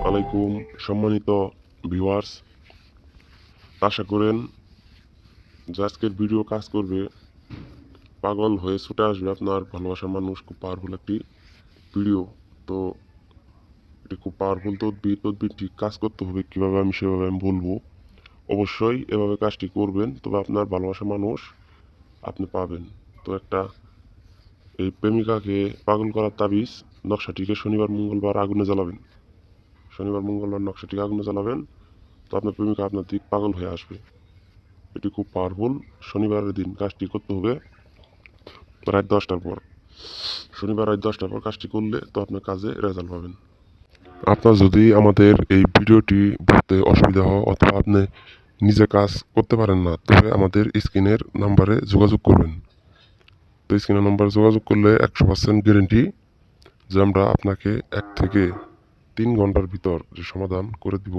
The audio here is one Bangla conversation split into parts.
আলাইকুম সম্মানিত ভিউয়ার্স, আশা করেন যে আজকের ভিডিও কাজ করবে, পাগল হয়ে ছুটে আসবে আপনার ভালোবাসার মানুষ। খুব পাওয়ারফুল একটি ভিডিও। তো এটি খুব পাওয়ারফুল তদবির কাজ করতে হবে কীভাবে সেভাবে আমি বলবো। অবশ্যই এভাবে কাজটি করবেন, তবে আপনার ভালোবাসার মানুষ আপনি পাবেন। তো একটা এই প্রেমিকাকে পাগল করার তাবিজ নকশাটিকে শনিবার মঙ্গলবার আগুনে জ্বালাবেন। শনিবার মঙ্গলবার নকশাটিকে আগুনে জ্বালাবেন, তো আপনার প্রেমিকা আপনার দিক পাগল হয়ে আসবে। এটি খুব পাওয়ারফুল। শনিবারের দিন কাজটি করতে হবে রাত 10টার পর। শনিবার রাত 10টার পর কাজটি করলে তো আপনার কাজে রেজাল্ট পাবেন। আপনার যদি আমাদের এই ভিডিওটি বুঝতে অসুবিধা হয় অথবা আপনি নিজে কাজ করতে পারেন না, তবে আমাদের স্ক্রিনের নাম্বারে যোগাযোগ করবেন। তো স্ক্রিনের নাম্বারে যোগাযোগ করলে 100% গ্যারেন্টি যে আমরা আপনাকে 1 থেকে 3 ঘন্টার ভিতর যে সমাধান করে দিব।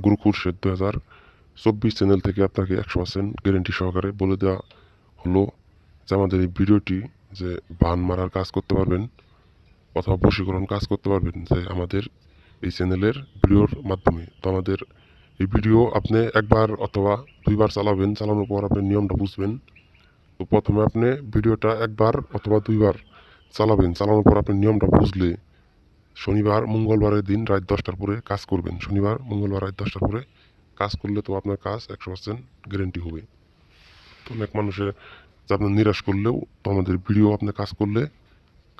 গুরু খুরশেদ 2024 চ্যানেল থেকে আপনাকে 100% গ্যারেন্টি সহকারে বলে দেওয়া হলো যে আমাদের এই ভিডিওটি যে বান মারার কাজ করতে পারবেন অথবা বশীকরণ কাজ করতে পারবেন যে আমাদের এই চ্যানেলের ভিডিওর মাধ্যমে। তো আমাদের এই ভিডিও আপনি একবার অথবা দুইবার চালাবেন, চালানোর পর আপনি নিয়মটা বুঝবেন। তো প্রথমে আপনি ভিডিওটা একবার অথবা দুইবার চালাবেন, চালানোর পর আপনি নিয়মটা বুঝলে শনিবার মঙ্গলবারের দিন রাত 10টার পরে কাজ করবেন। শনিবার মঙ্গলবার রাত 10টার পরে কাজ করলে তো আপনার কাজ 100% গ্যারেন্টি হবে। তো অনেক মানুষের যে আপনার নিরাশ করলেও তো আমাদের ভিডিও আপনি কাজ করলে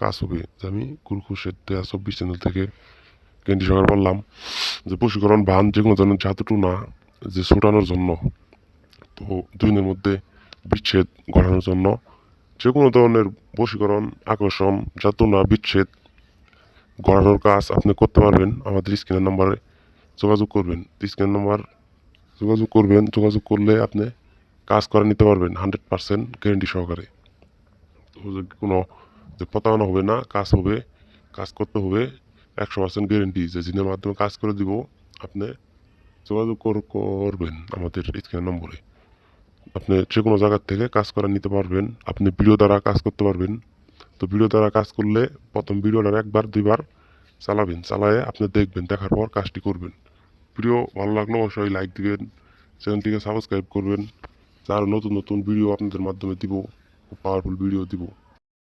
কাজ হবে। যে আমি গুরু খুরশেদ 2024 চ্যানেল থেকে গ্যারেন্টি সহকারে বললাম যে বশীকরণ বান যে কোনো ধরনের জাদুটু না, যে ছোটানোর জন্য, তো 2 দিনের মধ্যে বিচ্ছেদ ঘটানোর জন্য যে কোনো ধরনের বশীকরণ, আকর্ষণ, জাদু না, বিচ্ছেদ ঘটানোর কাজ আপনি করতে পারবেন। আমাদের স্ক্রিনের নাম্বারে যোগাযোগ করবেন। স্ক্রিনের নাম্বার যোগাযোগ করলে আপনি কাজ করে নিতে পারবেন 100% গ্যারেন্টি সহকারে। তো কোনো যে প্রতারণা হবে না, কাজ হবে, কাজ করতে হবে 100% গ্যারেন্টি যে জিনের মাধ্যমে কাজ করে দিব। আপনি যোগাযোগ করবেন আমাদের স্ক্রিনের নম্বরে। আপনি যে কোনো জায়গার থেকে কাজ করে নিতে পারবেন। আপনি ভিডিও দ্বারা কাজ করতে পারবেন। তো ভিডিও দ্বারা কাজ করলে প্রথম ভিডিওটা একবার দুইবার চালাবেন, চালায়ে আপনি দেখবেন, দেখার পর কাজটি করবেন। ভিডিও ভালো লাগলে অবশ্যই লাইক দিবেন, চ্যানেলটিকে সাবস্ক্রাইব করবেন। আরও নতুন নতুন ভিডিও আপনাদের মাধ্যমে দিব, খুব পাওয়ারফুল ভিডিও দিব।